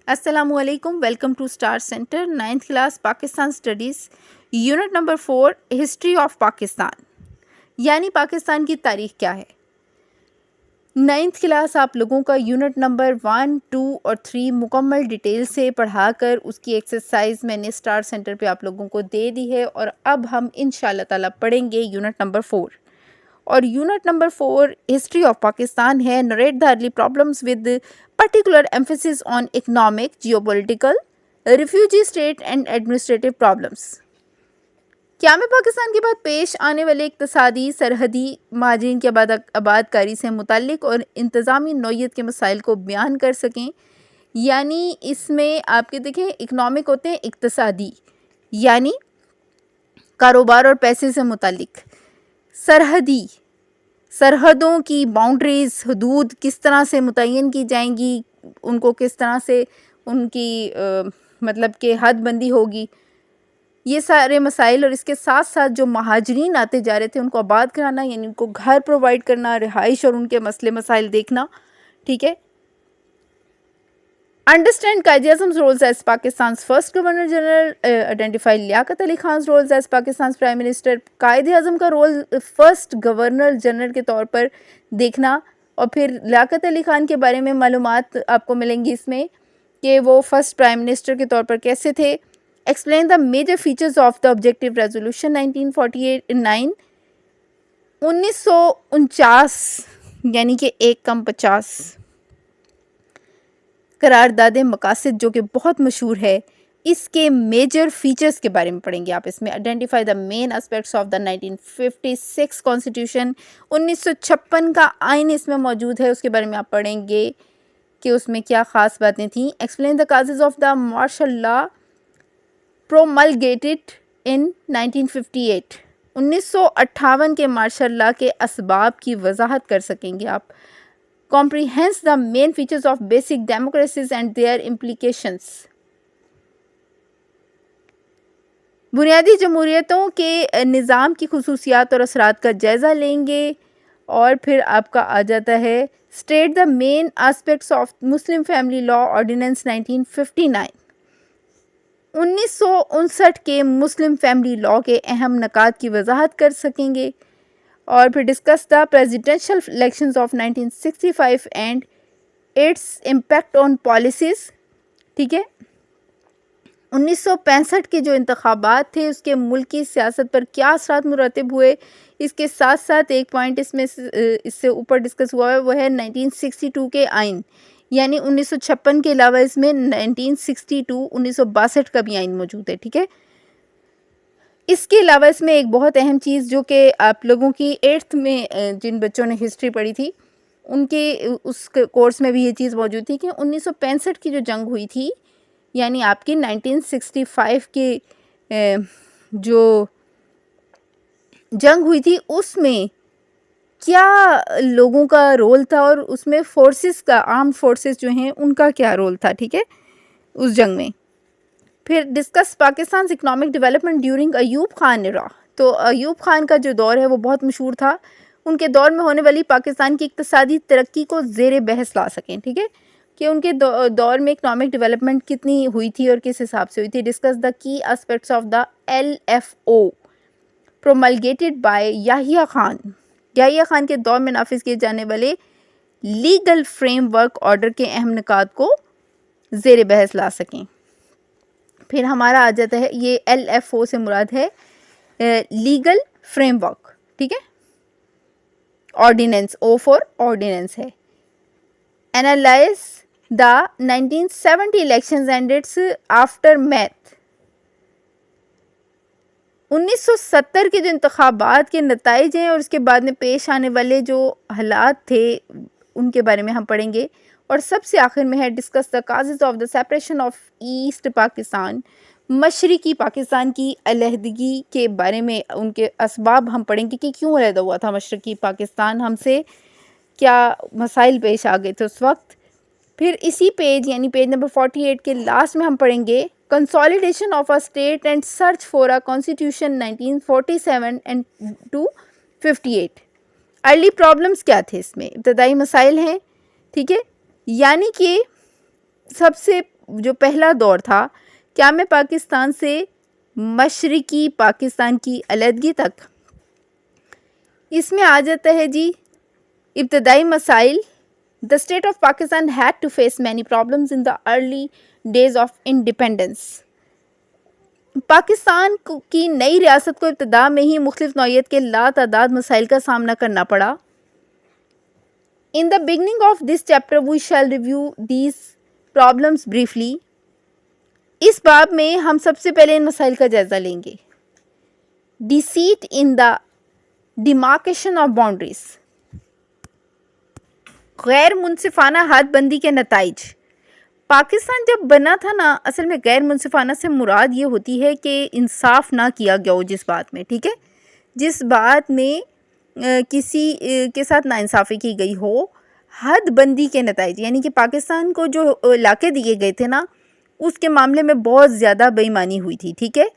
अस्सलामुअलैकुम, welcome to star centre 9th class Pakistan studies unit number 4 history of Pakistan यानी पाकिस्तान की तारीख क्या है। 9th क्लास आप लोगों का यूनिट नंबर 1, 2 और 3 मुकम्मल डिटेल से पढ़ाकर उसकी एक्सरसाइज मैंने स्टार सेंटर पे आप लोगों को दे दी है और अब हम इंशाल्लाह ताला पढ़ेंगे यूनिट नंबर 4। और unit number 4 history of Pakistan है। Narrate the early problems with particular emphasis on economic, geopolitical, refugee state and administrative problems. क्या में पाकिस्तान के बाद पेश आने वाले इक्तसादी, सरहदी, महाजरीन की आबादकारी से मुताल्लिक और इंतज़ामी नौइयत के मसाइल को बयान कर सकें। यानी इसमें आपके देखें इकनॉमिक होते हैं, इक्तसादी यानी कारोबार और पैसे से मुताल्लिक, सरहदी सरहदों की बाउंड्रीज़, हदूद किस तरह से मुतय्यन की जाएंगी, उनको किस तरह से उनकी मतलब कि हदबंदी होगी, ये सारे मसाइल। और इसके साथ साथ जो महाजरीन आते जा रहे थे उनको आबाद कराना, यानी उनको घर प्रोवाइड करना, रिहाइश और उनके मसले मसाइल देखना। ठीक है। Understand Quaid-e-Azam roles as Pakistan first governor general, identify Liaquat Ali Khan roles as Pakistan prime minister. Quaid-e-Azam का रोल फर्स्ट गवर्नर जनरल के तौर पर देखना और फिर लियाकत अली खान के बारे में मालूमात आपको मिलेंगी इसमें कि वो फर्स्ट प्राइम मिनिस्टर के तौर पर कैसे थे। Explain the major features of the objective resolution 1949 1949 यानी कि 1 कम 50 करारदाद मकासद जो कि बहुत मशहूर है, इसके मेजर फीचर्स के बारे में पढ़ेंगे आप इसमें। Identify the main aspects of the 1956 constitution, 1956 का आइन इसमें मौजूद है, उसके बारे में आप पढ़ेंगे कि उसमें क्या ख़ास बातें थीं। Explain the causes of the martial law promulgated in 1958, 1958 के मार्शल लॉ के असबाब की वजाहत कर सकेंगे आप। comprehends the main features of basic democracies and their implications, बुनियादी जमहूरियतों के निज़ाम की खुसूसियात और असरात का जायज़ा लेंगे। और फिर आपका आ जाता है state the main aspects of Muslim family law ordinance 1959, 1959 के मुस्लिम फैमिली लॉ के अहम नकात की वजाहत कर सकेंगे। और फिर discuss the presidential elections of 1965 and its impact on policies. ठीक है। 1965 के जो इंतखाबात थे उसके मुल्की सियासत पर क्या असरात मुरतब हुए, इसके साथ साथ एक पॉइंट इसमें इससे ऊपर डिस्कस हुआ है, वो है 1962 के आइन, यानी 1956 के अलावा इसमें 1962 1962 का भी आइन मौजूद है। ठीक है। इसके अलावा इसमें एक बहुत अहम चीज़ जो कि आप लोगों की 8th में जिन बच्चों ने हिस्ट्री पढ़ी थी उनके उस कोर्स में भी ये चीज़ मौजूद थी कि 1965 की जो जंग हुई थी, यानी आपकी 1965 के जो जंग हुई थी उसमें क्या लोगों का रोल था और उसमें फोर्सेस का, आर्म फोर्सेस जो हैं उनका क्या रोल था। ठीक है, उस जंग में। फिर discuss Pakistan economic development during Ayub Khan era. तो अयूब खान का जो दौर है वो बहुत मशहूर था, उनके दौर में होने वाली पाकिस्तान की इक्तसादी तरक्की को ज़ेर बहस ला सकें। ठीक है, कि उनके दौर में इकनॉमिक डेवलपमेंट कितनी हुई थी और किस हिसाब से हुई थी। Discuss the key aspects of the LFO promulgated by Yahya Khan. Yahya Khan के दौर में नाफिज किए जाने वाले लीगल फ्रेमवर्क ऑर्डर के अहम निकात को ज़ेर बहस ला सकें। फिर हमारा आ जाता है, ये LFO से मुराद है लीगल फ्रेमवर्क। ठीक है, ऑर्डिनेंस, O फॉर ऑर्डिनेंस है। Analyse the 1970 elections and it's after math. 1970 के जो इंतखाबात के नताइज हैं और उसके बाद में पेश आने वाले जो हालात थे उनके बारे में हम पढ़ेंगे। और सबसे आखिर में है discuss the causes of the separation of east Pakistan, मशरकी पाकिस्तान की अलहदगी के बारे में उनके असबाब हम पढ़ेंगे कि क्यों अलहदा हुआ था मशरकी पाकिस्तान हमसे, क्या मसाइल पेश आ गए थे उस वक्त। फिर इसी पेज यानी पेज नंबर 48 के लास्ट में हम पढ़ेंगे consolidation of a state and search for a constitution 1947 and to 58। Early problems क्या थे इसमें, इब्तदाई मसाइल हैं। ठीक है, यानी कि सबसे जो पहला दौर था, क्या में पाकिस्तान से मशरिकी पाकिस्तान की अलहदगी तक, इसमें आ जाता है जी इब्तदाई मसाइल। The state of Pakistan had to face many problems in the early days of independence. Pakistan की नई रियासत को इब्तदा में ही मुख्तलिफ नौइयत के लातादाद मसाइल का सामना करना पड़ा। In the beginning of this chapter we shall review these problems briefly. इस बाब में हम सबसे पहले इन मसाइल का जायजा लेंगे। Deceit in the demarcation of boundaries, गैर मुनसिफाना हदबंदी के नताइज। पाकिस्तान जब बना था ना, असल में गैर मुनसिफाना से मुराद ये होती है कि इंसाफ ना किया गया हो जिस बात में, ठीक है, जिस बात में किसी के साथ नाइंसाफ़ी की गई हो। हदबंदी के नताइज यानी कि पाकिस्तान को जो इलाके दिए गए थे ना, उसके मामले में बहुत ज़्यादा बेईमानी हुई थी, ठीक है,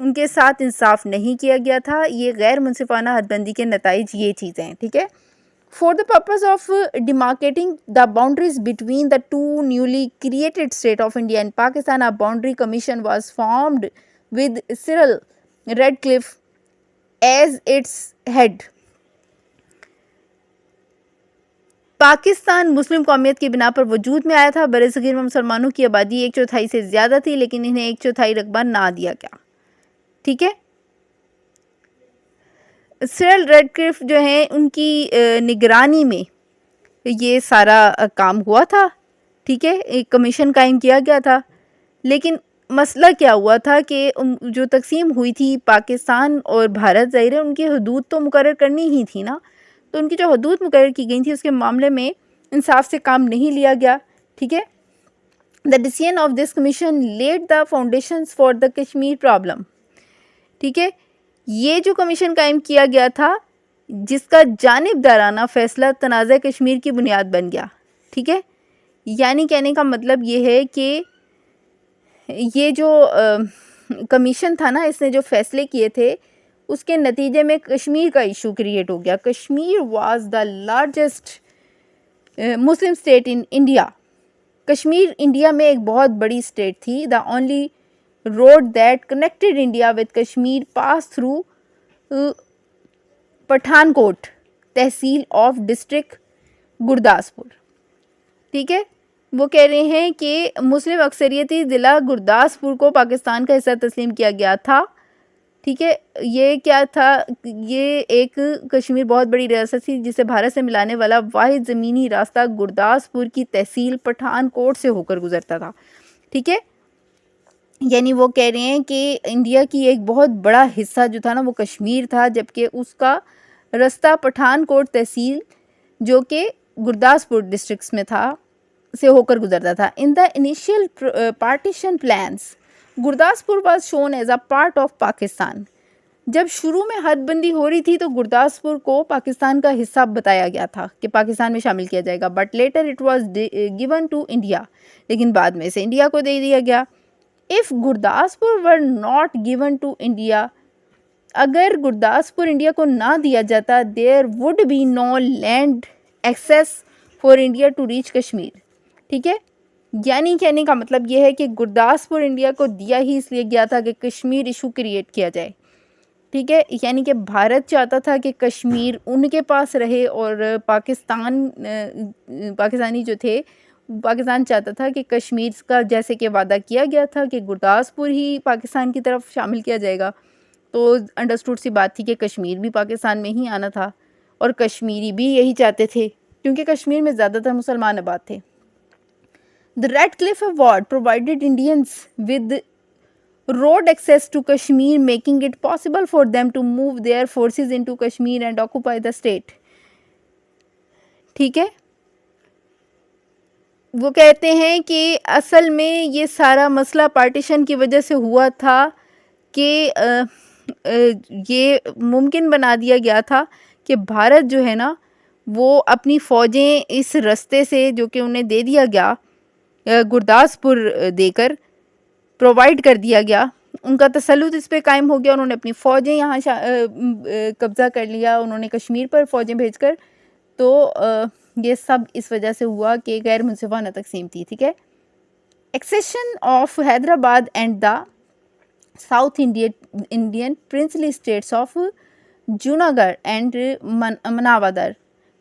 उनके साथ इंसाफ नहीं किया गया था। ये गैर मुनसिफाना हदबंदी के नताइज ये चीज़ें हैं, ठीक है। For the purpose of demarcating the boundaries between the two newly created state of India and Pakistan, a boundary commission was formed with Cyril Radcliffe as its head. Pakistan मुस्लिम कौमियत की बिना पर वजूद में आया था। बरसगीर में मुसलमानों की आबादी 1/4 से ज़्यादा थी, लेकिन इन्हें 1/4 रकबा ना दिया गया, ठीक है। सिरिल रैडक्लिफ जो हैं, उनकी निगरानी में ये सारा काम हुआ था, ठीक है, एक कमीशन कायम किया गया था। लेकिन मसला क्या हुआ था कि जो तकसीम हुई थी पाकिस्तान और भारत, ज़ाहिर है उनकी हदूद तो मुकर्रर करनी ही थी ना, तो उनकी जो हदूद मुकर्रर की गई थी उसके मामले में इंसाफ से काम नहीं लिया गया, ठीक है। The decision of this commission led the foundations for the Kashmir problem, ठीक है। ये जो कमीशन कायम किया गया था, जिसका जानिबदाराना फैसला तनाज़ा कश्मीर की बुनियाद बन गया, ठीक है। यानी कहने का मतलब ये है कि ये जो कमीशन था ना, इसने जो फैसले किए थे उसके नतीजे में कश्मीर का इशू क्रिएट हो गया। Kashmir was the largest Muslim state in India. Kashmir India में एक बहुत बड़ी स्टेट थी। The only road that connected India with Kashmir pass through Pathankot tehsil of district Gurdaspur, ठीक है। वो कह रहे हैं कि मुस्लिम अक्सरियती ज़िला गुरदासपुर को पाकिस्तान का हिस्सा तस्लीम किया गया था, ठीक है। ये क्या था, ये एक कश्मीर बहुत बड़ी रियासत थी जिसे भारत से मिलाने वाला वाहिद ज़मीनी रास्ता गुरदासपुर की तहसील पठानकोट से होकर गुजरता था, ठीक है। यानी वो कह रहे हैं कि इंडिया की एक बहुत बड़ा हिस्सा जो था ना वो कश्मीर था, जबकि उसका रास्ता पठानकोट तहसील जो कि गुरदासपुर डिस्ट्रिक्ट्स में था से होकर गुजरता था। In the initial partition plans Gurdaspur was shown as a part of Pakistan. जब शुरू में हदबंदी हो रही थी तो गुरदासपुर को पाकिस्तान का हिस्सा बताया गया था कि पाकिस्तान में शामिल किया जाएगा, but later it was given to India, लेकिन बाद में इसे इंडिया को दे दिया गया। If Gurdaspur were not given to India, अगर गुरदासपुर इंडिया को ना दिया जाता, there would be no land access for India to reach Kashmir, ठीक है। यानी कहने का मतलब ये है कि गुरदासपुर इंडिया को दिया ही इसलिए गया था कि कश्मीर इशू क्रिएट किया जाए, ठीक है। यानी कि भारत चाहता था कि कश्मीर उनके पास रहे और पाकिस्तानी जो थे, पाकिस्तान चाहता था कि कश्मीर का जैसे कि वादा किया गया था कि गुरदासपुर ही पाकिस्तान की तरफ शामिल किया जाएगा, तो अंडरस्टूड सी बात थी कि कश्मीर भी पाकिस्तान में ही आना था और कश्मीरी भी यही चाहते थे क्योंकि कश्मीर में ज़्यादातर मुसलमान आबाद थे। The Radcliffe award provided Indians with road access to Kashmir, making it possible for them to move their forces into Kashmir and occupy the state, ठीक है। वो कहते हैं कि असल में ये सारा मसला पार्टीशन की वजह से हुआ था कि ये मुमकिन बना दिया गया था कि भारत जो है ना वो अपनी फ़ौजें इस रास्ते से जो कि उन्हें दे दिया गया गुरदासपुर देकर प्रोवाइड कर दिया गया, उनका तसल्लुत इस पे कायम हो गया। उन्होंने अपनी फ़ौजें यहाँ कब्ज़ा कर लिया, उन्होंने कश्मीर पर फ़ौजें भेजकर, तो ये सब इस वजह से हुआ कि गैर मुनसिफाना तकसीम थी, ठीक है। Accession of Hyderabad and the South Indian princely states of Junagadh and Manavadar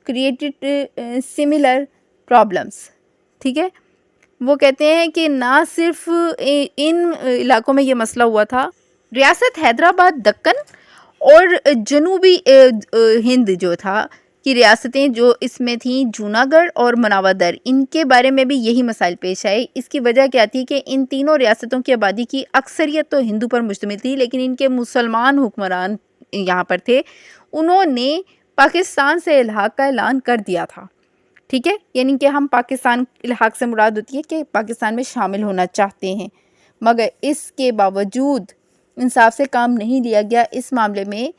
created similar problems. ठीक है, वो कहते हैं कि ना सिर्फ इन इलाकों में ये मसला हुआ था, रियासत हैदराबाद, दक्कन और जनूबी हिंद जो था कि रियासतें जो इसमें थी, जूनागढ़ और मनावदर, इनके बारे में भी यही मसाइल पेश आए। इसकी वजह क्या थी कि इन तीनों रियासतों की आबादी की अक्सरियत तो हिंदू पर मुश्तमिल थी, लेकिन इनके मुसलमान हुक्मरान यहाँ पर थे, उन्होंने पाकिस्तान से इल्हाक का ऐलान कर दिया था। ठीक है, यानी कि हम पाकिस्तान, इल्हाक से मुराद होती है कि पाकिस्तान में शामिल होना चाहते हैं, मगर इसके बावजूद इंसाफ से काम नहीं लिया गया। इस मामले में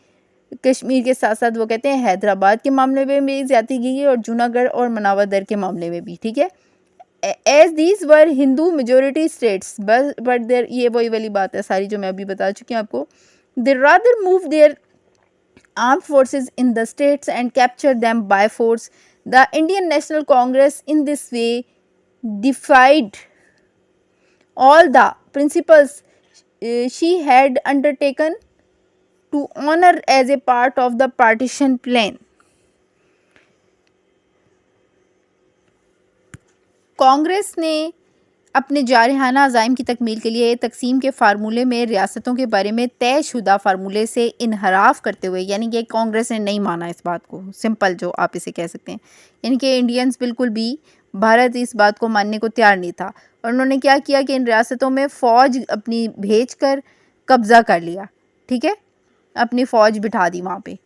कश्मीर के साथ साथ वो कहते हैं हैदराबाद के मामले में भी ज्यादती की गई और जूनागढ़ और मनावदर के मामले में भी। ठीक है, as these were Hindu majority states, but there, ये वही वाली बात है सारी जो मैं अभी बता चुकी हूँ आपको, they rather move there armed forces in the states and capture them by force. The Indian National Congress in this way defied all the principles she had undertaken to honor as a part of the partition plan. Congress ने अपने जारहाना अज़ाइम की तकमील के लिए तकसीम के फार्मूले में रियासतों के बारे में तयशुदा फार्मूले से इनहराफ करते हुए, यानी कि कांग्रेस ने नहीं माना इस बात को, सिंपल जो आप इसे कह सकते हैं, यानी कि इंडियंस बिल्कुल भी, भारत इस बात को मानने को तैयार नहीं था, और उन्होंने क्या किया कि इन रियासतों में फ़ौज अपनी भेज कर कब्ज़ा कर लिया। ठीक है, अपनी फ़ौज बिठा दी वहाँ पे,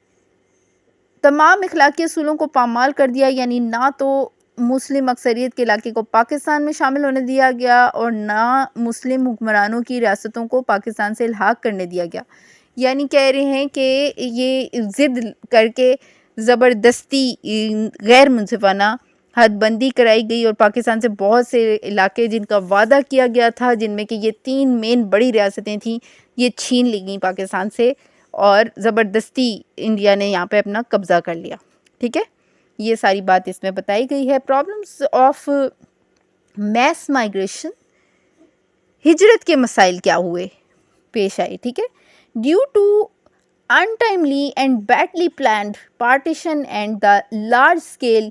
तमाम इखलाकी असूलों को पामाल कर दिया, यानी ना तो मुस्लिम अक्सरियत के इलाके को पाकिस्तान में शामिल होने दिया गया और ना मुस्लिम हुक्मरानों की रियासतों को पाकिस्तान से इल्हाक करने दिया गया। यानी कह रहे हैं कि ये ज़िद करके ज़बरदस्ती गैर मुनसिफाना हदबंदी कराई गई और पाकिस्तान से बहुत से इलाके जिनका वादा किया गया था, जिनमें कि ये 3 मेन बड़ी रियासतें थीं, ये छीन ली गई पाकिस्तान से और ज़बरदस्ती इंडिया ने यहाँ पे अपना कब्ज़ा कर लिया। ठीक है, ये सारी बात इसमें बताई गई है। प्रॉब्लम्स ऑफ मैस माइग्रेशन, हिजरत के मसाइल क्या हुए, पेश आए। ठीक है, due to untimely and badly planned partition and the large scale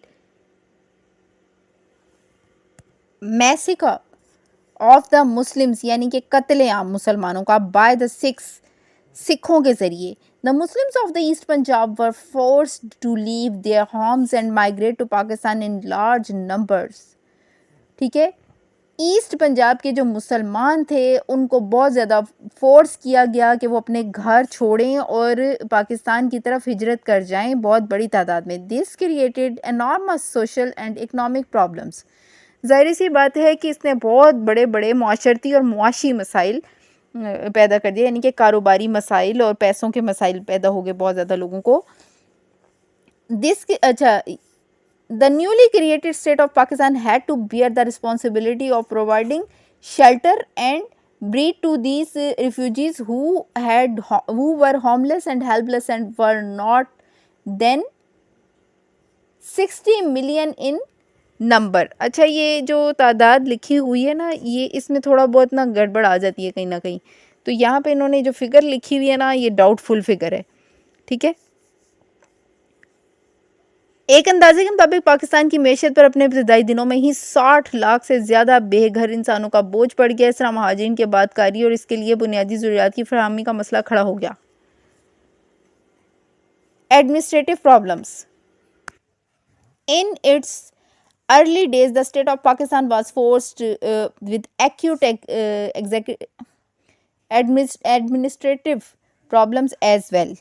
massacre of the Muslims, यानी कि कत्लेआम मुसलमानों का बाय द सिखों के ज़रिए, the Muslims of the East Punjab were forced to leave their homes and migrate to Pakistan in large numbers. ठीक है, east Punjab के जो मुसलमान थे उनको बहुत ज़्यादा फोर्स किया गया कि वो अपने घर छोड़ें और पाकिस्तान की तरफ हिजरत कर जाएं बहुत बड़ी तादाद में। This created enormous social and economic problems, ज़ाहिर सी बात है कि इसने बहुत बड़े बड़े माशरती और मुआशी मसाइल पैदा कर दिया, यानी कि कारोबारी मसाइल और पैसों के मसाइल पैदा हो गए बहुत ज़्यादा लोगों को। The newly created state of Pakistan had to bear the responsibility of providing shelter and breed to these refugees who were homeless and helpless and were not then 60 million in number. अच्छा, ये जो तादाद लिखी हुई है ना, ये इसमें थोड़ा बहुत ना गड़बड़ आ जाती है कहीं ना कहीं, तो यहाँ पे इन्होंने जो फिगर लिखी हुई है ना, ये डाउटफुल फिगर है। ठीक है, एक अंदाजे के मुताबिक पाकिस्तान की मैशत पर अपने इब्तदाई दिनों में ही 60 लाख से ज़्यादा बेघर इंसानों का बोझ पड़ गया। इस तरह महाजिरीन के बादकारी और इसके लिए बुनियादी ज़रूरियात की फराहमी का मसला खड़ा हो गया। Administrative problems, in its early days the state of Pakistan was forced with acute administrative problems as well.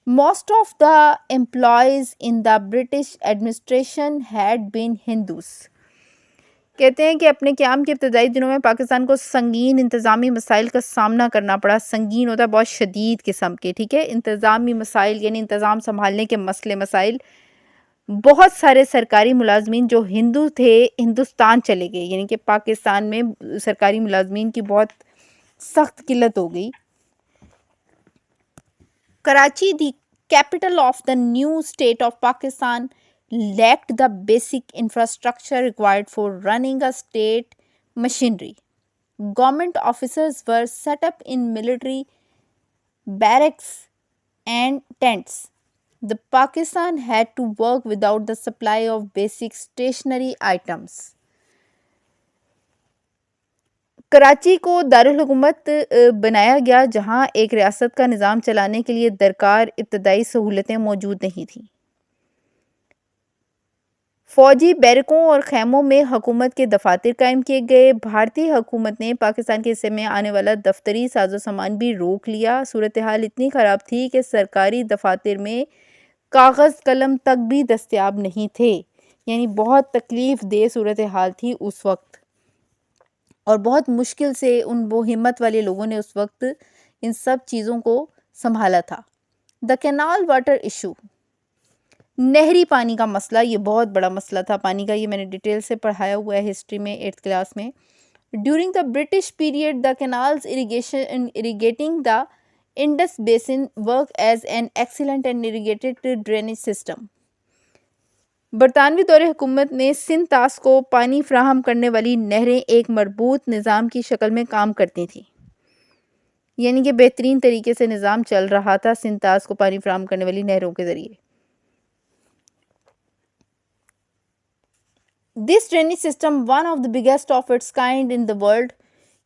Most of the employees in the British administration had been Hindus. कहते हैं कि अपने क़याम के इब्तदाई दिनों में पाकिस्तान को संगीन इंतज़ामी मसाइल का सामना करना पड़ा। संगीन होता है बहुत शदीद किस्म के। ठीक है, इंतज़ामी मसाइल यानी इंतज़ाम संभालने के मसाइल। बहुत सारे सरकारी मुलाजमीन जो हिंदू थे हिंदुस्तान चले गए, यानी कि पाकिस्तान में सरकारी मुलाजमीन की बहुत सख्त किल्लत हो गई। Karachi, the capital of the new state of Pakistan, lacked the basic infrastructure required for running a state machinery. Government officers were set up in military barracks and tents. The Pakistan had to work without the supply of basic stationery items. Karachi को दारुल हुकूमत बनाया गया, जहां एक रियासत का निज़ाम चलाने के लिए दरकार इब्तदाई सहूलतें मौजूद नहीं थीं। फौजी बैरकों और खैमों में हुकूमत के दफातर कायम किए गए। भारतीय हुकूमत ने पाकिस्तान के हिस्से में आने वाला दफ्तरी साजो सामान भी रोक लिया। सूरत हाल इतनी ख़राब थी कि सरकारी दफातर में कागज़ कलम तक भी दस्तयाब नहीं थे। यानी बहुत तकलीफ़ दे सूरत हाल थी उस वक्त, और बहुत मुश्किल से उन वो हिम्मत वाले लोगों ने उस वक्त इन सब चीज़ों को संभाला था। द कैनाल वाटर इशू, नहरी पानी का मसला, ये बहुत बड़ा मसला था पानी का। ये मैंने डिटेल से पढ़ाया हुआ है हिस्ट्री में 8th क्लास में। During the British period the canals irrigating the Indus basin work as an excellent and irrigated drainage system. बरतानवी दौरे हुकूमत ने सिंध तास को पानी फ्राहम करने वाली नहरें एक मरबूत निज़ाम की शक्ल में काम करती थीं। यानी कि बेहतरीन तरीके से निज़ाम चल रहा था सिंध तास को पानी फ्राहम करने वाली नहरों के ज़रिए। This drainage system one of the biggest of its kind in the world,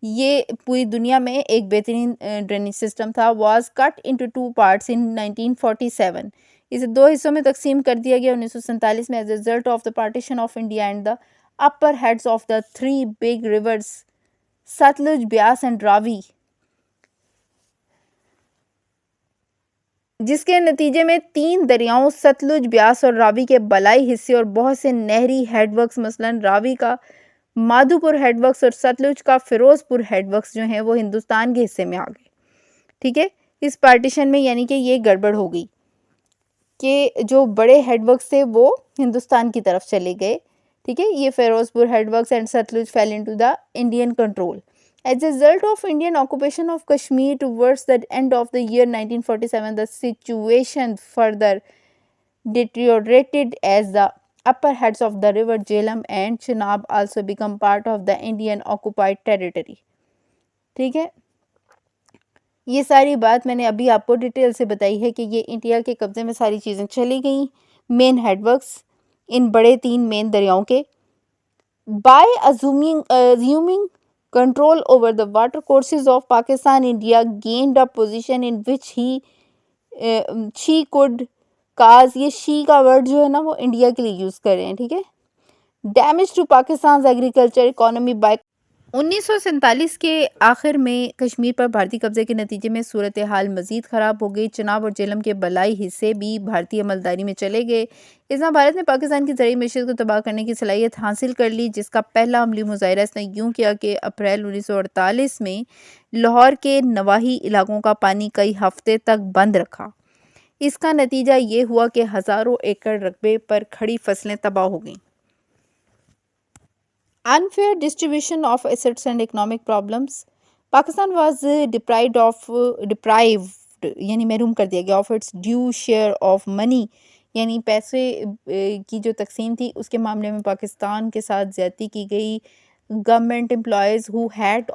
ये पूरी दुनिया में एक बेहतरीन ड्रेनेज सिस्टम था। Was cut into 2 parts in 1947, इसे 2 हिस्सों में तकसीम कर दिया गया 1947 में as a result of the partition of India and the upper heads of the 3 big rivers Sutlej, Beas and Ravi, जिसके नतीजे में 3 दरियाओं सतलुज, ब्यास और रावी के बलाई हिस्से और बहुत से नहरी हेडवर्क्स, मसलन रावी का माधोपुर हेडवर्क्स और सतलुज का फिरोजपुर हेडवर्क्स जो हैं वो हिंदुस्तान के हिस्से में आ गए। ठीक है, इस पार्टीशन में यानी कि ये गड़बड़ हो गई कि जो बड़े हेडवर्क्स थे वो हिंदुस्तान की तरफ चले गए। ठीक है, ये Ferozepur headworks and Sutlej fell into the Indian control. As a result of Indian occupation of Kashmir towards the end of the year 1947, the situation further deteriorated as the upper heads of the river Jhelum and Chenab also become part of the Indian occupied territory. ठीक है, ये सारी बात मैंने अभी आपको detail से बताई है कि ये इंडिया के कब्जे में सारी चीज़ें चली गई। मेन हेडवर्क्स इन बड़े 3 मेन दरियाओं के। By assuming control over the water courses of Pakistan, India gained a position in which she could cause, ये she का वर्ड जो है ना वो इंडिया के लिए यूज़ कर रहे हैं। ठीक है, damage to Pakistan agriculture economy by 1947 के आखिर में कश्मीर पर भारतीय कब्जे के नतीजे में सूरत हाल मज़ीद ख़राब हो गई। चनाब और जेलम के बलाई हिस्से भी भारतीय अमलदारी में चले गए। इसमें भारत ने पाकिस्तान की ज़रिए मैशत को तबाह करने की सलाहियत हासिल कर ली, जिसका पहला अमली मुजाहरा इसने यूँ किया कि अप्रैल 1948 में लाहौर के नवाही इलाकों का पानी कई हफ्ते तक बंद रखा। इसका नतीजा ये हुआ कि हज़ारों एकड़ रकबे पर खड़ी फसलें तबाह हो गईं। Unfair distribution of assets and economic problems. Pakistan was deprived यानी महरूम कर दिया गया of its due share of money, यानी पैसे की जो तकसीम थी उसके मामले में पाकिस्तान के साथ ज़्यादती की गई। Government employees who had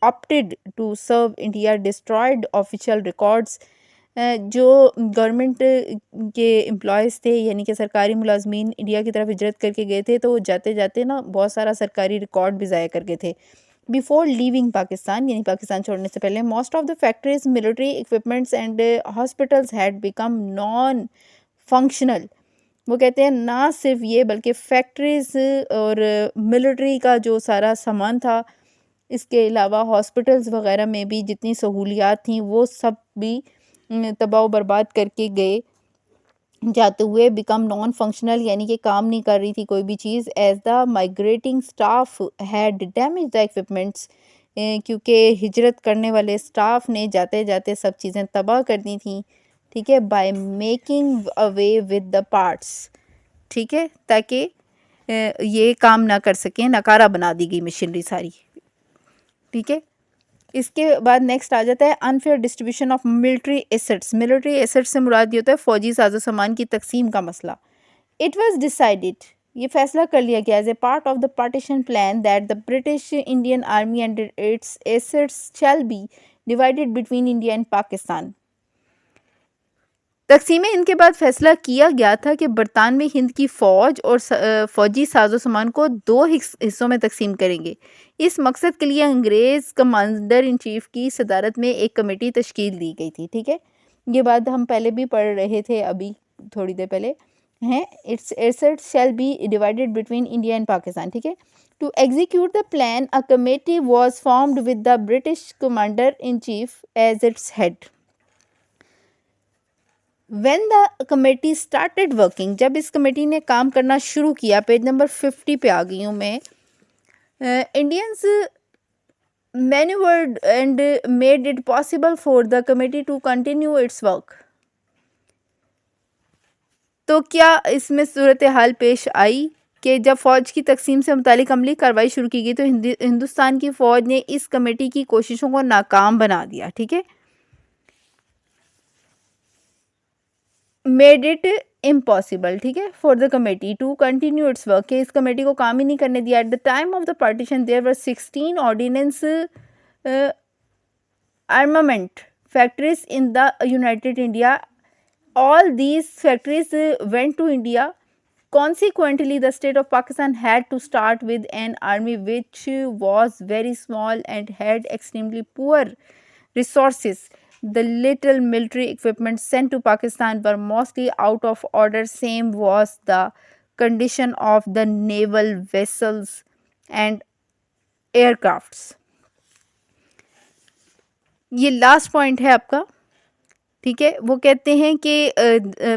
opted to serve India destroyed official records. जो गवर्नमेंट के एम्प्लॉयज़ थे यानी कि सरकारी मुलाजमीन इंडिया की तरफ हिजरत करके गए थे, तो वो जाते जाते ना बहुत सारा सरकारी रिकॉर्ड भी ज़ाया कर गए थे। बिफोर लीविंग पाकिस्तान, यानी पाकिस्तान छोड़ने से पहले, most of the factories, military equipments and hospitals had become non functional. वो कहते हैं ना सिर्फ ये बल्कि फैक्ट्रीज और मिलिट्री का जो सारा सामान था, इसके अलावा हॉस्पिटल्स वगैरह में भी जितनी सहूलियात थी वो सब भी तबाह बर्बाद करके गए जाते हुए। बिकम नॉन फंक्शनल यानी कि काम नहीं कर रही थी कोई भी चीज़। As the migrating staff had damaged the equipments, क्योंकि हिजरत करने वाले स्टाफ ने जाते जाते सब चीज़ें तबाह कर दी थी। ठीक है, by making away with the parts. ठीक है, ताकि ये काम ना कर सकें, नकारा बना दी गई मशीनरी सारी। ठीक है, इसके बाद नेक्स्ट आ जाता है unfair distribution of military assets. Military assets से मुराद ये होता है फ़ौजी साजो सामान की तकसीम का मसला। इट वाज डिसाइडेड ये फैसला कर लिया गया as a part of the partition plan that the British Indian army and its assets shall be divided between India and Pakistan. तकसीम हिंद के बाद फैसला किया गया था कि बरतानवी हिंद की फ़ौज और फ़ौजी साजो सामान को 2 हिस्सों में तकसीम करेंगे। इस मकसद के लिए अंग्रेज़ कमांडर इन चीफ की सदारत में एक कमेटी तश्कील दी गई थी। ठीक है, ये बात हम पहले भी पढ़ रहे थे अभी थोड़ी देर पहले हैं। Its assets shall be divided between India and Pakistan. ठीक है, to execute the plan a committee was formed with the British commander in chief as its head. When the committee started working, जब इस कमेटी ने काम करना शुरू किया, page number 50 पे आ गई हूँ मैं। Indians maneuvered and made it possible for the committee to continue its work. तो क्या इसमें सूरत हाल पेश आई कि जब फ़ौज की तकसीम से मुतालिक अमली कार्रवाई शुरू की गई तो हिंदुस्तान की फ़ौज ने इस कमेटी की कोशिशों को नाकाम बना दिया। ठीक है, मेड इट इम्पॉसिबल, ठीक है, for the committee to continue its work, कि इस कमेटी को काम ही नहीं करने दिया। At the time of the partition there were 16 ordinance armament factories in the United India. All these factories went to India. Consequently, the state of Pakistan had to start with an army which was very small and had extremely poor resources. The little military equipment sent to Pakistan were mostly out of order. Same was the condition of the naval vessels and aircrafts. ये last point है आपका। ठीक है, वो कहते हैं कि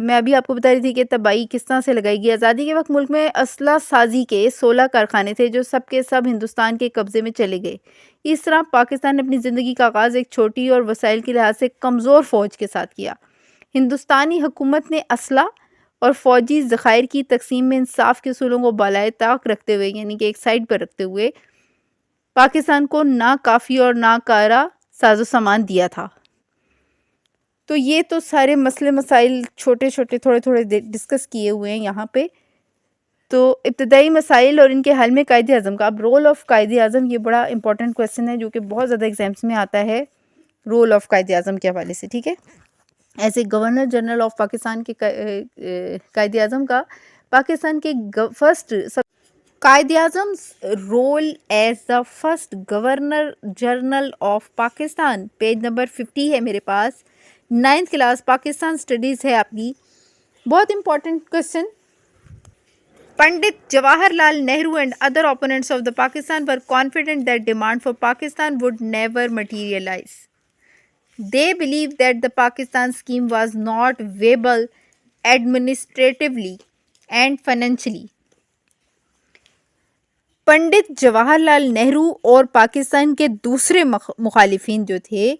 मैं अभी आपको बता रही थी कि तबाही किस तरह से लगाई गई। आज़ादी के वक्त मुल्क में असला साजी के 16 कारखाने थे जो सब के सब हिंदुस्तान के कब्ज़े में चले गए। इस तरह पाकिस्तान ने अपनी ज़िंदगी का आगाज़ एक छोटी और वसाइल के लिहाज से कमज़ोर फ़ौज के साथ किया। हिंदुस्तानी हुकूमत ने असला और फ़ौजी ज़खायर की तकसीम में इंसाफ के असूलों को बालाए ताक रखते हुए, यानी कि एक साइड पर रखते हुए, पाकिस्तान को ना काफ़ी और ना कारा साजो सामान दिया था। तो ये तो सारे मसले मसाइल छोटे छोटे थोड़े थोड़े डिस्कस किए हुए हैं यहाँ पे। तो इब्तदाई मसाइल और इनके हल में कायदे आज़म का, अब रोल ऑफ कायदे आज़म, ये बड़ा इंपॉर्टेंट क्वेश्चन है जो कि बहुत ज़्यादा एग्जाम्स में आता है, रोल ऑफ कायदे आज़म के हवाले से। ठीक है, ऐसे गवर्नर जनरल ऑफ पाकिस्तान के कायदे आज़म का पाकिस्तान के first Quaid e Azam role as the first governor general of Pakistan, page number 50 है मेरे पास, 9th क्लास पाकिस्तान स्टडीज़ है आपकी। बहुत important question. Pandit Jawaharlal Nehru and other opponents of the Pakistan were confident that demand for Pakistan would never materialise. They believe that the Pakistan scheme was not viable administratively and financially. Pandit Jawaharlal Nehru और पाकिस्तान के दूसरे मुखालिफिन जो थे,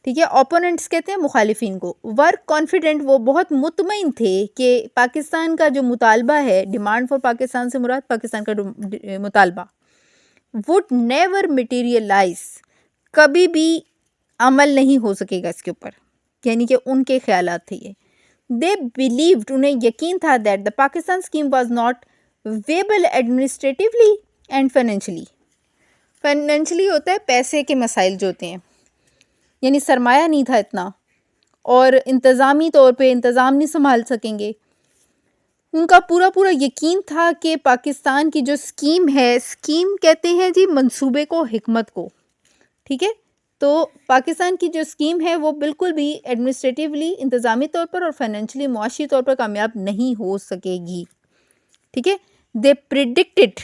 ठीक है, ओपोनेंट्स कहते हैं मुखालिफिन को, वर कॉन्फिडेंट, वो बहुत मुतमईन थे कि पाकिस्तान का जो मुतालबा है, डिमांड फॉर पाकिस्तान से मुराद पाकिस्तान का मुतालबा, वुड नेवर मटीरियलाइज, कभी भी अमल नहीं हो सकेगा इसके ऊपर, यानी कि उनके ख्यालात थे ये। दे बिलीव्ड, उन्हें यकीन था, that the Pakistan scheme was not viable administratively and financially. Financially होता है पैसे के मसाइल जो होते हैं, यानी सरमाया नहीं था इतना, और इंतज़ामी तौर पे इंतज़ाम नहीं संभाल सकेंगे। उनका पूरा पूरा यकीन था कि पाकिस्तान की जो स्कीम है, स्कीम कहते हैं जी मंसूबे को, हिकमत को, ठीक है, तो पाकिस्तान की जो स्कीम है वो बिल्कुल भी एडमिनिस्ट्रेटिवली, इंतज़ामी तौर पर और फाइनेंशियली, मुआशी तौर पर कामयाब नहीं हो सकेगी। ठीक है, दे प्रिडिक्टेड,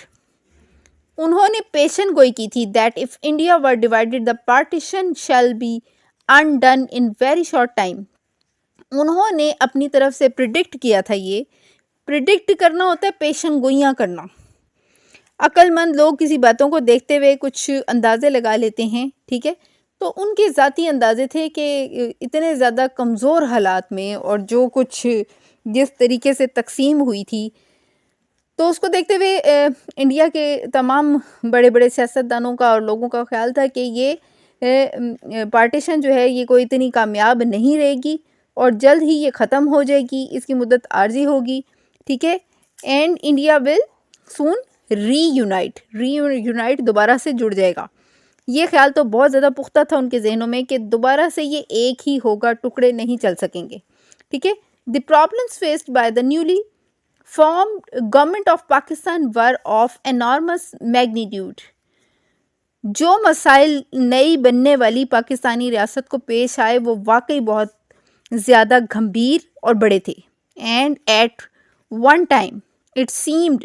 उन्होंने पेशन गोई की थी, that if India were divided the partition shall be undone in very short time. उन्होंने अपनी तरफ से प्रिडिक्ट किया था, ये प्रिडिक्ट करना होता है पेशन गोइयाँ करना। अक्लमंद लोग किसी बातों को देखते हुए कुछ अंदाजे लगा लेते हैं, ठीक है, तो उनके ज़ाती अंदाजे थे कि इतने ज़्यादा कमज़ोर हालात में और जो कुछ जिस तरीके से तकसीम हुई थी, तो उसको देखते हुए इंडिया के तमाम बड़े बड़े सियासतदानों का और लोगों का ख्याल था कि ये पार्टीशन जो है ये कोई इतनी कामयाब नहीं रहेगी और जल्द ही ये ख़त्म हो जाएगी, इसकी मुद्दत आर्जी होगी। ठीक है, and India will soon reunite दोबारा से जुड़ जाएगा। ये ख्याल तो बहुत ज़्यादा पुख्ता था उनके जहनों में कि दोबारा से ये एक ही होगा, टुकड़े नहीं चल सकेंगे। ठीक है। The problems faced by the newly formed government of Pakistan were of enormous magnitude. जो मसाइल नई बनने वाली पाकिस्तानी रियासत को पेश आए वो वाकई बहुत ज़्यादा गंभीर और बड़े थे। And at one time it seemed,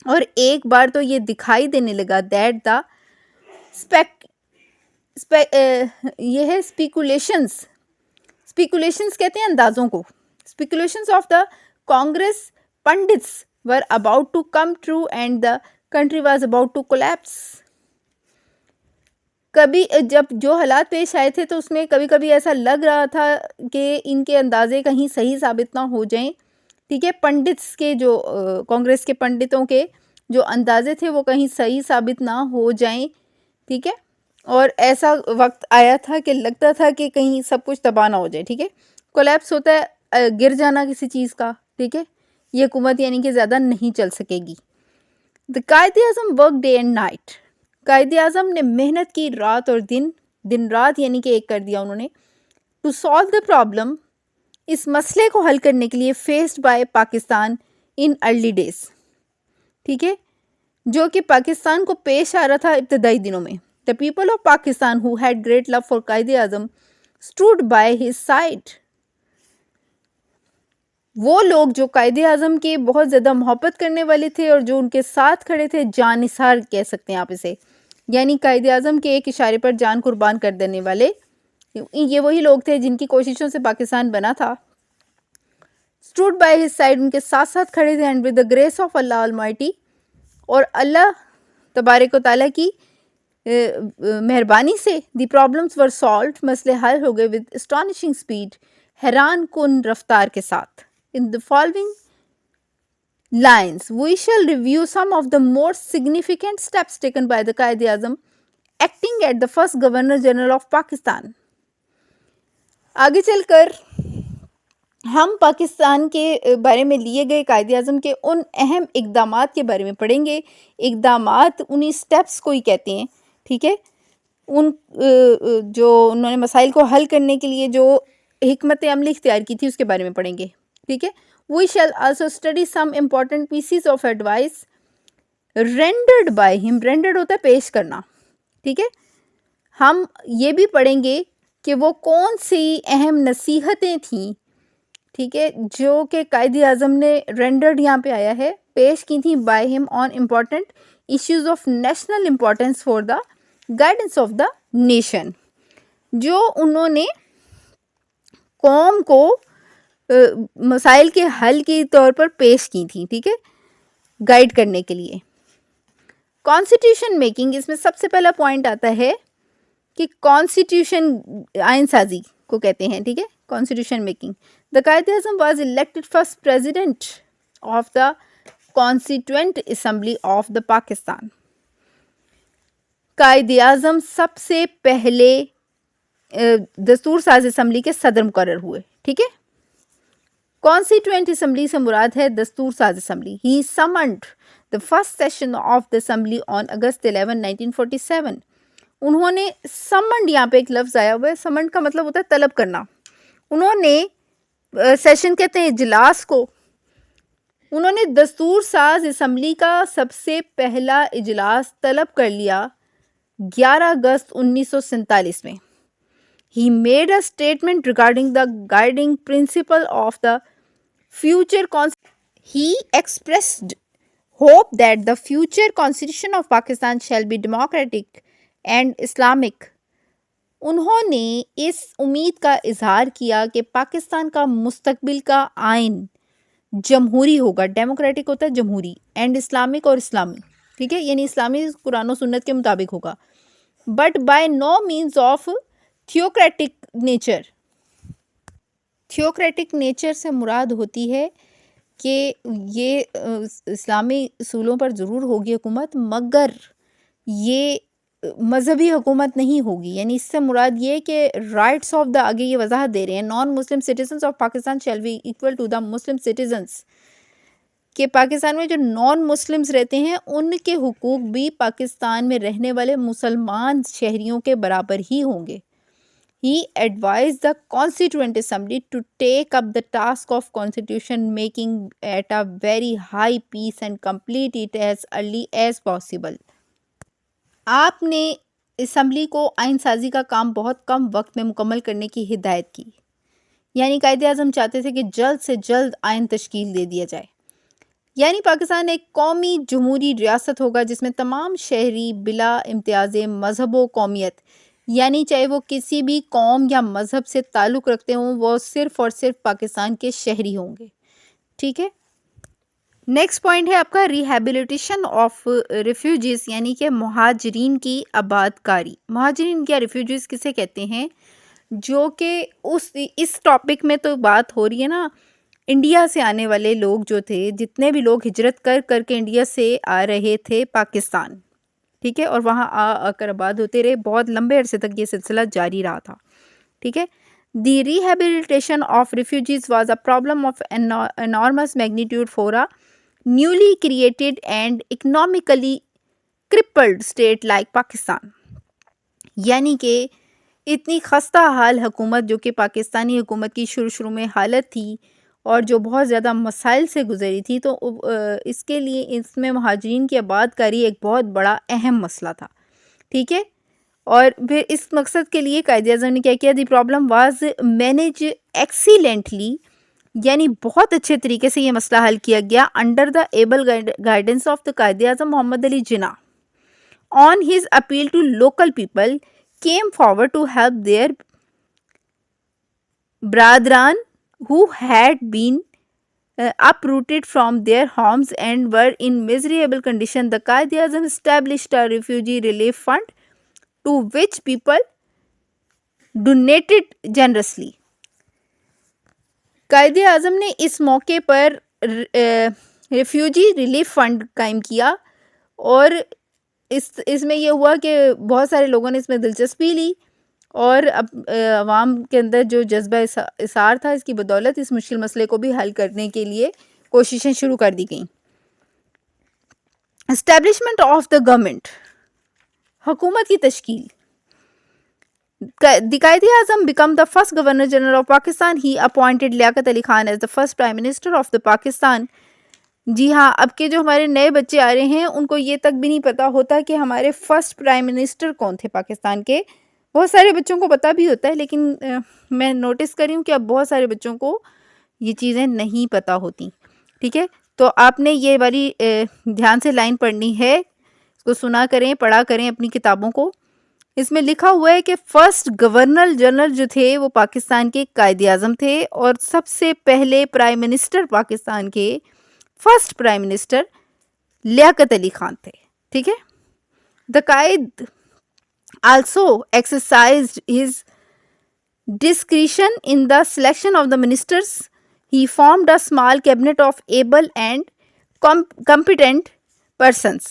और एक बार तो ये दिखाई देने लगा, दैट द ये है स्पेकुलेशंस कहते हैं अंदाजों को। Speculations of the Congress pundits were about to come true and the country was about to collapse. कभी जब जो हालात पेश आए थे तो उसमें कभी कभी ऐसा लग रहा था कि इनके अंदाजे कहीं सही साबित ना हो जाएं। ठीक है। पंडित्स के जो कांग्रेस के पंडितों के जो अंदाजे थे वो कहीं सही साबित ना हो जाएं। ठीक है। और ऐसा वक्त आया था कि लगता था कि कहीं सब कुछ तबाह ना हो जाए। ठीक है। कोलैप्स होता है गिर जाना किसी चीज़ का। ठीक है। ये हुकूमत यानी कि ज़्यादा नहीं चल सकेगी। The Quaid-e-Azam work day and night. Quaid-e-Azam ने मेहनत की रात और दिन रात यानी कि एक कर दिया उन्होंने। टू सॉल्व द प्रॉब्लम, इस मसले को हल करने के लिए faced by Pakistan in early days. ठीक है। जो कि पाकिस्तान को पेश आ रहा था इब्तदाई दिनों में। The people of Pakistan who had great love for Quaid-e-Azam stood by his side. वो लोग जो कायद-ए-आज़म के बहुत ज़्यादा मोहब्बत करने वाले थे और जो उनके साथ खड़े थे, जानिसार कह सकते हैं आप इसे, यानी कायद-ए-आज़म के एक इशारे पर जान कुर्बान कर देने वाले, ये वही लोग थे जिनकी कोशिशों से पाकिस्तान बना था। स्टूड बाय हिज साइड, उनके साथ साथ खड़े थे। And with the grace of Allah Almighty, और अल्लाह तबारक व तआला की मेहरबानी से द प्रॉब्लम्स वर सॉल्व, मसले हल हो गए विद एस्टॉनिशिंग स्पीड, हैरान कुन रफ्तार के साथ। In the following lines we shall review some of the most significant steps taken by the Quaid-e-Azam acting at the first Governor General of Pakistan। आगे चलकर हम पाकिस्तान के बारे में लिए गए कायद-ए-आज़म के उन अहम इक़दामात के बारे में पढ़ेंगे। इक़दामात उन्हीं स्टेप्स को ही कहते हैं। ठीक है। उन जो उन्होंने मसाइल को हल करने के लिए जो हिकमत अमली इख्तियार की थी उसके बारे में पढ़ेंगे। ठीक है। We shall also study some important pieces of advice rendered by him। rendered होता है पेश करना। ठीक है। हम ये भी पढ़ेंगे कि वो कौन सी अहम नसीहतें थीं, ठीक है, जो कि कायद-ए-आज़म ने rendered यहाँ पे आया है, पेश की थी by him on important issues of national importance for the guidance of the nation। जो उन्होंने कौम को मसाइल के हल के तौर पर पेश की थी। ठीक है। गाइड करने के लिए। कॉन्स्टिट्यूशन मेकिंग, इसमें सबसे पहला पॉइंट आता है कि कॉन्स्टिट्यूशन आइन साजी को कहते हैं। ठीक है। Constitution making. The Quaid-e-Azam was elected first president of the constituent assembly of the Pakistan. Quaid-e-Azam सबसे पहले दस्तूर साज असम्बली के सदर मुकर्रर हुए। ठीक है। कॉन्स्टिट्यूएंट असम्बली से मुराद है दस्तूर साज assembly. He summoned the first session of the assembly on August 11, 1947। उन्होंने समन्ड, यहाँ पे एक लफ्ज़ आया हुआ है, समन्ड का मतलब होता है तलब करना। उन्होंने सेशन कहते हैं इजलास को, उन्होंने दस्तूर साज असम्बली का सबसे पहला इजलास तलब कर लिया 11 अगस्त 1947 में। He made a statement regarding the guiding principle of the future He expressed hope that the future constitution of Pakistan shall be democratic and Islamic। उन्होंने इस उम्मीद का इजहार किया कि पाकिस्तान का मुस्तकबिल का आइन जमहूरी होगा। डेमोक्रेटिक होता है जमहूरी, एंड इस्लामिक और इस्लामी। ठीक है। यानी इस्लामी कुरान और सुन्नत के मुताबिक होगा, but by no means of theocratic nature. Theocratic nature से मुराद होती है कि ये इस्लामी असूलों पर ज़रूर होगी हुकूमत, मगर ये मजहबी हुकूमत नहीं होगी। यानी इससे मुराद ये कि राइट्स ऑफ द, आगे ये वजाहत दे रहे हैं, non Muslim citizens of Pakistan shall be equal to the Muslim citizens. कि पाकिस्तान में जो नॉन मुस्लिम्स रहते हैं उनके हुकूक भी पाकिस्तान में रहने वाले मुसलमान शहरियों के बराबर ही होंगे। He advised the Constituent Assembly to take up the task of constitution making at a very high pace and complete it as early as possible. आपने असम्बली को आइन साजी का काम बहुत कम वक्त में मुकम्मल करने की हिदायत की। यानी कायदे आज़म चाहते थे कि जल्द से जल्द आइन तश्कील दे दिया जाए। यानी पाकिस्तान एक कौमी जमहूरी रियासत होगा जिसमें तमाम शहरी बिला इम्तियाज़ मज़हब व कौमियत, यानी चाहे वो किसी भी कौम या मज़हब से ताल्लुक़ रखते हों, वो सिर्फ़ और सिर्फ पाकिस्तान के शहरी होंगे। ठीक है, नेक्स्ट पॉइंट है आपका रिहैबिलिटेशन ऑफ रिफ्यूजीज़, यानी कि महाजरीन की आबादकारी। महाजरीन या रिफ्यूजीज़ किसे कहते हैं? जो कि इस टॉपिक में तो बात हो रही है ना, इंडिया से आने वाले लोग जो थे, जितने भी लोग हिजरत कर करके इंडिया से आ रहे थे पाकिस्तान, ठीक है, और वहाँ आकर आबाद होते रहे, बहुत लंबे अरसे तक ये सिलसिला जारी रहा था। ठीक है, the rehabilitation of refugees was a problem of enormous magnitude for a newly created and economically crippled state like Pakistan. यानी कि इतनी खस्ता हाल हुकूमत जो कि पाकिस्तानी हुकूमत की शुरू में हालत थी और जो बहुत ज़्यादा मसाइल से गुजरी थी, तो इसके लिए इसमें महाजरीन की आबादकारी एक बहुत बड़ा अहम मसला था। ठीक है, और फिर इस मकसद के लिए कायदे-ए-आज़म ने क्या किया? दी प्रॉब्लम वाज मैनेज एक्सीलेंटली, यानी बहुत अच्छे तरीके से ये मसला हल किया गया under the able guidance of the Quaid e Azam Mohammad Ali Jinnah. On his appeal to local people came forward to help their ब्रादरान who had been uprooted from their homes and were in miserable condition. The Quaid-e-Azam established a refugee relief fund to which people donated generously. Quaid-e-Azam ने इस मौके पर refugee relief fund कायम किया और इसमें यह हुआ कि बहुत सारे लोगों ने इसमें दिलचस्पी ली और अब अवाम के अंदर जो जज्बा इसार था, इसकी बदौलत इस मुश्किल मसले को भी हल करने के लिए कोशिशें शुरू कर दी गईं। एस्टेब्लिशमेंट ऑफ द गवर्नमेंट, हुकूमत की तश्कील। The Quaid e Azam become the first governor general of Pakistan. He appointed Liaquat Ali Khan as the first prime minister of the Pakistan. जी हाँ, अब के जो हमारे नए बच्चे आ रहे हैं उनको ये तक भी नहीं पता होता कि हमारे फर्स्ट प्राइम मिनिस्टर कौन थे पाकिस्तान के। बहुत सारे बच्चों को पता भी होता है, लेकिन मैं नोटिस कर रही हूँ कि अब बहुत सारे बच्चों को ये चीज़ें नहीं पता होती। ठीक है, तो आपने ये वाली ध्यान से लाइन पढ़नी है, इसको सुना करें, पढ़ा करें अपनी किताबों को। इसमें लिखा हुआ है कि फर्स्ट गवर्नर जनरल जो थे वो पाकिस्तान के कायदे-ए-आज़म थे और सबसे पहले प्राइम मिनिस्टर पाकिस्तान के first prime minister Liaquat Ali Khan थे। ठीक है, the Quaid also exercised his discretion in the selection of the ministers. He formed a small cabinet of able and competent persons.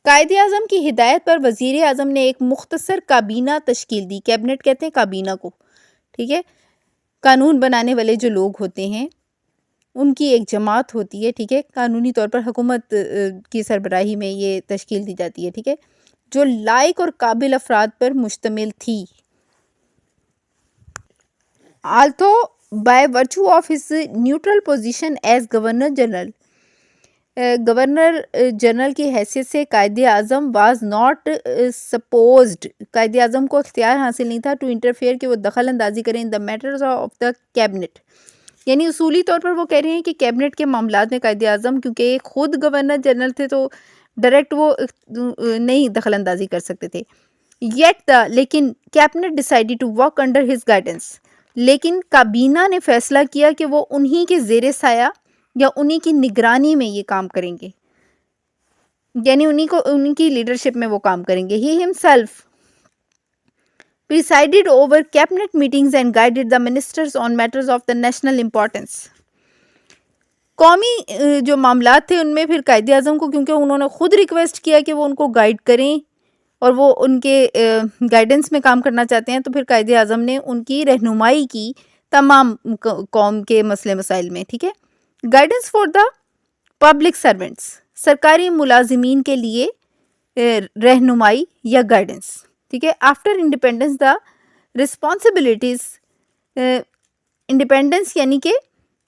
Quaid-e-Azam की हिदायत पर वज़ीर आज़म ने एक मुख्तसर काबीना तश्कील दी। कैबिनेट कहते हैं काबीना को। ठीक है, कानून बनाने वाले जो लोग होते हैं उनकी एक जमात होती है। ठीक है, कानूनी तौर पर हुकूमत की सरबराही में ये तश्कील दी जाती है। ठीक है, जो लायक और काबिल अफराद पर मुश्तमिल थी। Although by virtue of his neutral position as governor general, governor general की हैसियत से Quaid e Azam was not supposed, Quaid e Azam को इख्तियार हासिल नहीं था टू इंटरफेयर कि वो दखल अंदाजी करें in the matters of the cabinet. यानी उसूली तौर पर वो कह रहे हैं कि कैबिनेट के मामलात में कायदे-ए-आज़म क्योंकि खुद गवर्नर जनरल थे तो डायरेक्ट वो नहीं दखल अंदाजी कर सकते थे। लेकिन cabinet decided to work under his guidance, लेकिन काबीना ने फैसला किया कि वो उन्हीं के ज़ेरे साया या उन्हीं की निगरानी में ये काम करेंगे, यानी उनकी लीडरशिप में वो काम करेंगे। He himself presided over cabinet meetings and guided the ministers on matters of the national importance. कौमी जो मामलात थे उनमें फिर कायदे-ए-आज़म को, क्योंकि उन्होंने खुद रिक्वेस्ट किया कि वो उनको गाइड करें और वो उनके गाइडेंस में काम करना चाहते हैं, तो फिर कायदे-ए-आज़म ने उनकी रहनुमाई की तमाम कौम के मसले मसाइल में। ठीक है, guidance for the public servants, सरकारी मुलाजिमीन के लिए रहनुमाई या गाइडेंस, ठीक है। After independence the responsibilities, independence यानी कि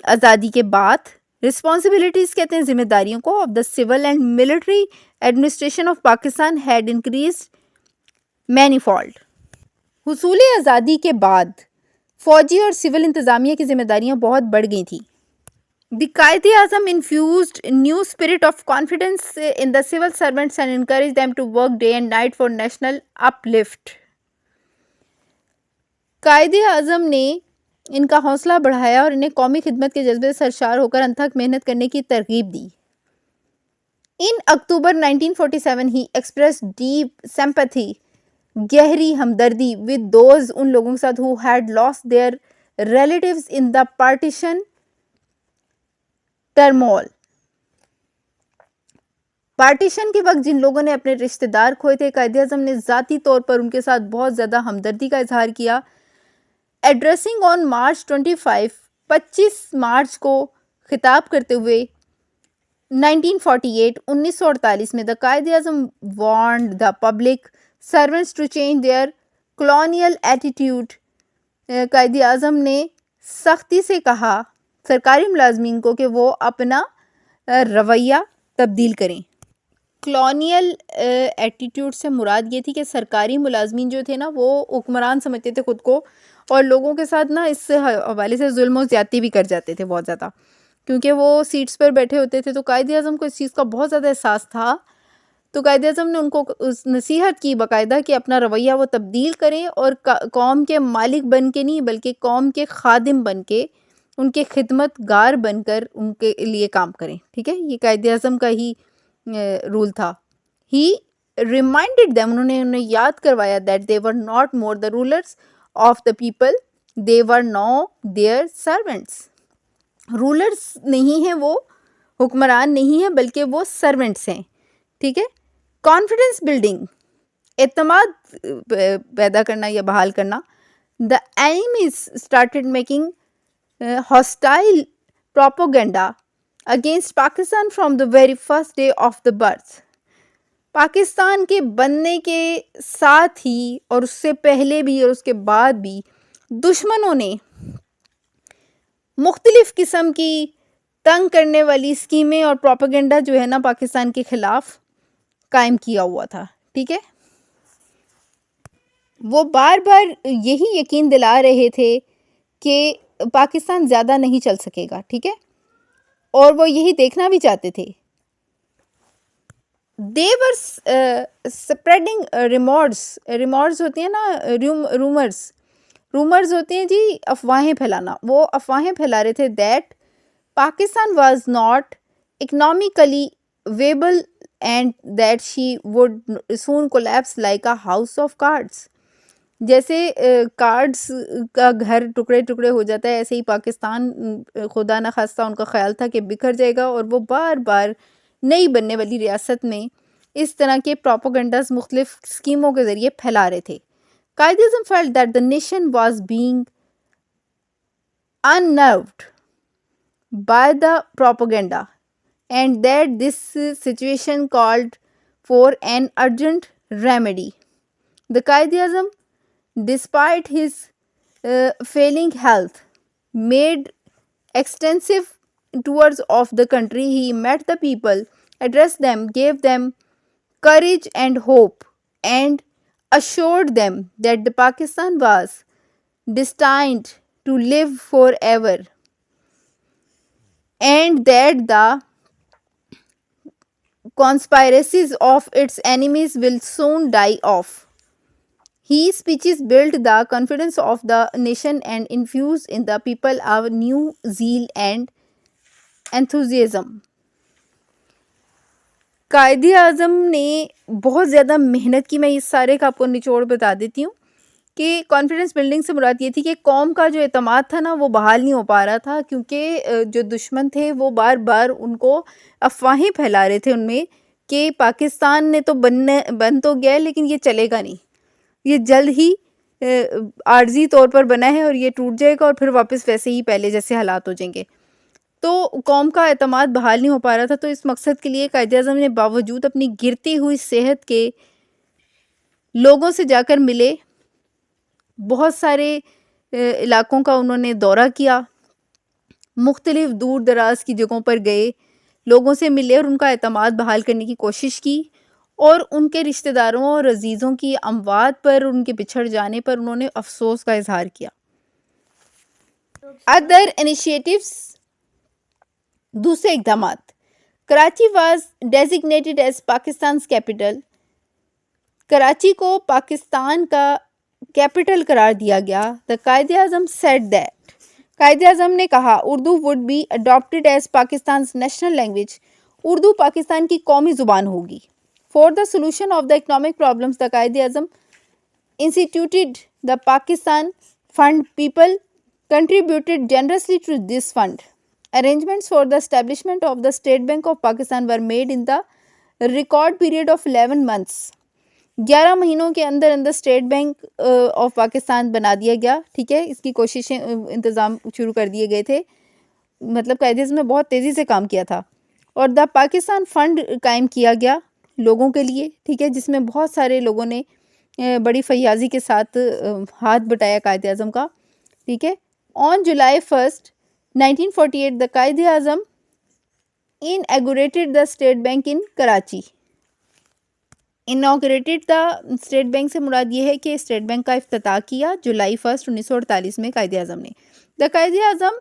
आज़ादी के बाद, रिस्पॉन्सिबिलिटीज कहते हैं जिम्मेदारियों को, of the civil and military administration of Pakistan had increase manifold. हुसूल आज़ादी के बाद फौजी और सिविल इंतज़ामिया की जिम्मेदारियां बहुत बढ़ गई थी। The Quaid e Azam infused new spirit of confidence in the civil servants and encourage them to work day and night for national uplift. Quaid e Azam ने इनका हौसला बढ़ाया और इन्हें कौमी खिदमत के जज्बे से सरशार होकर अनथक मेहनत करने की तरगीब दी। इन अक्टूबर 1947 ही एक्सप्रेस डीप सिंपैथी, गहरी हमदर्दी विद दोज, उन लोगों के साथ who had lost their relatives in the partition turmoil. Partition के वक्त जिन लोगों ने अपने रिश्तेदार खोए थे, कायदे-आज़म ने ज़ाती तौर पर उनके साथ बहुत ज़्यादा हमदर्दी का इजहार किया। एड्रेसिंग ऑन मार्च 25 मार्च को खिताब करते हुए 1948 में the Quaid e Azam warned the public servants to change their colonial attitude. Quaid e Azam ने सख्ती से कहा सरकारी मुलाजमीन को कि वो अपना रवैया तब्दील करें। कॉलोनियल एटीट्यूड से मुराद ये थी कि सरकारी मुलाजमीन जो थे ना, वो हुक्मरान समझते थे खुद को, और लोगों के साथ ना इस हवाले से जुल्म और ज़्यादती भी कर जाते थे बहुत ज़्यादा, क्योंकि वो सीट्स पर बैठे होते थे। तो कायदे-आज़म को इस चीज़ का बहुत ज़्यादा एहसास था। तो कायदे-आज़म ने उनको उस नसीहत की बाकायदा कि अपना रवैया वो तब्दील करें और कौम के मालिक बन के नहीं, बल्कि कौम के खादिम बन के, उनके खिदमतगार बनकर उनके लिए काम करें, ठीक है। ये कायदे-आज़म का ही रूल था। ही रिमाइंडेड देम, उन्होंने उन्हें याद करवाया that they were not more the rulers of the people, they were no their servants. Rulers नहीं हैं वो, हुक्मरान नहीं है, बल्कि वो सर्वेंट्स हैं, ठीक है। कॉन्फिडेंस बिल्डिंग, एतमाद पैदा करना या बहाल करना। The enemies started making hostile propaganda against Pakistan from the very first day of the birth. Pakistan के बनने के साथ ही और उससे पहले भी और उसके बाद भी दुश्मनों ने मुख्तलिफ किस्म की तंग करने वाली स्कीमें और प्रोपेगेंडा जो है ना पाकिस्तान के खिलाफ कायम किया हुआ था, ठीक है। वो बार बार यही यकीन दिला रहे थे कि पाकिस्तान ज़्यादा नहीं चल सकेगा, ठीक है, और वो यही देखना भी चाहते थे। दे वर स्प्रेडिंग रिमोर्स होती हैं ना, रूमर्स होती हैं जी, अफवाहें फैलाना। वो अफवाहें फैला रहे थे that Pakistan was not economically viable and that she would soon collapse like a house of cards. जैसे कार्ड्स का घर टुकड़े टुकड़े हो जाता है, ऐसे ही पाकिस्तान खुदा न खास्ता उनका ख्याल था कि बिखर जाएगा, और वो बार बार नई बनने वाली रियासत में इस तरह के प्रोपोगंडास मुख्तलिफ स्कीमों के ज़रिए फैला रहे थे। Quaid e Azam felt that the nation was being unnerved by the propaganda and that this situation called for an urgent remedy. The Qaid-e-Azam, despite his failing health, made extensive tours of the country. He met the people, addressed them, gave them courage and hope, and assured them that the Pakistan was destined to live forever and that the conspiracies of its enemies will soon die off. His speeches built the confidence of the nation and infused in the people a new zeal and enthusiasm. कायदे-आज़म ने बहुत ज़्यादा मेहनत की। मैं इस सारे का आपको निचोड़ बता देती हूँ कि कॉन्फिडेंस बिल्डिंग से मुराद ये थी कि कौम का जो एतमाद था ना, वो बहाल नहीं हो पा रहा था, क्योंकि जो दुश्मन थे वो बार बार उनको अफवाहें फैला रहे थे उनमें कि पाकिस्तान ने तो बन तो गया है, लेकिन ये चलेगा नहीं, ये जल्द ही आर्जी तौर पर बना है और ये टूट जाएगा और फिर वापस वैसे ही पहले जैसे हालात हो जाएंगे। तो कौम का एतमाद बहाल नहीं हो पा रहा था। तो इस मकसद के लिए कायद-ए-आज़म ने बावजूद अपनी गिरती हुई सेहत के लोगों से जाकर मिले, बहुत सारे इलाकों का उन्होंने दौरा किया, मुख्तलिफ दूर दराज की जगहों पर गए, लोगों से मिले और उनका एतमाद बहाल करने की कोशिश की और उनके रिश्तेदारों और अजीज़ों की अमवात पर, उनके बिछड़ जाने पर उन्होंने अफसोस का इजहार किया। अदर इनिशिएटिव्स, दूसरे इक़दामात, Karachi was designated as Pakistan capital, Karachi को पाकिस्तान का कैपिटल करार दिया गया। The Quaid e Azam said that, Quaid e Azam ने कहा Urdu would be adopted as Pakistan national language, Urdu Pakistan की कौमी ज़ुबान होगी। For the solution of the economic problems, the Quaid-e-Azam instituted the Pakistan fund, people contributed generously to this fund. Arrangements for the establishment of the State Bank of Pakistan were made in the record period of 11 months. 11 महीनों के अंदर अंदर state bank of Pakistan बना दिया गया। ठीक है, इसकी कोशिशें, इंतज़ाम शुरू कर दिए गए थे। मतलब कायदे में बहुत तेज़ी से काम किया था और द पाकिस्तान फंड कायम किया गया लोगों के लिए। ठीक है, जिसमें बहुत सारे लोगों ने बड़ी फैयाजी के साथ हाथ बटाया कायद-ए-आज़म का। ठीक है, On July 1st, 1948, the Quaid-e-Azam inaugurated the State Bank in Karachi. Inaugurated the State Bank से मुराद ये है कि स्टेट बैंक का इफ्तिताह किया जुलाई 1 1948 में कायद-ए-आज़म ने। The Quaid-e-Azam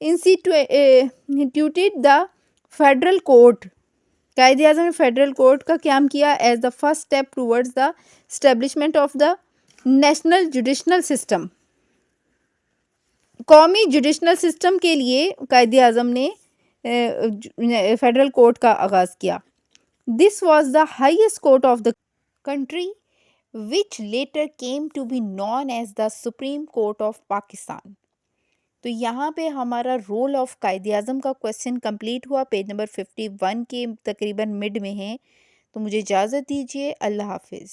instituted the federal court, Quaid-e-Azam ने फेडरल कोर्ट का क़याम किया as the first step towards the establishment of the national judicial system. कौमी जुडिशनल सिस्टम के लिए कायद-ए-आज़म ने फेडरल कोर्ट का आगाज़ किया। This was the highest court of the country which later came to be known as the supreme court of Pakistan. तो यहाँ पे हमारा रोल ऑफ कायद-ए-आज़म का क्वेश्चन कंप्लीट हुआ। पेज नंबर 51 के तकरीबन मिड में है। तो मुझे इजाज़त दीजिए। अल्लाह हाफिज़।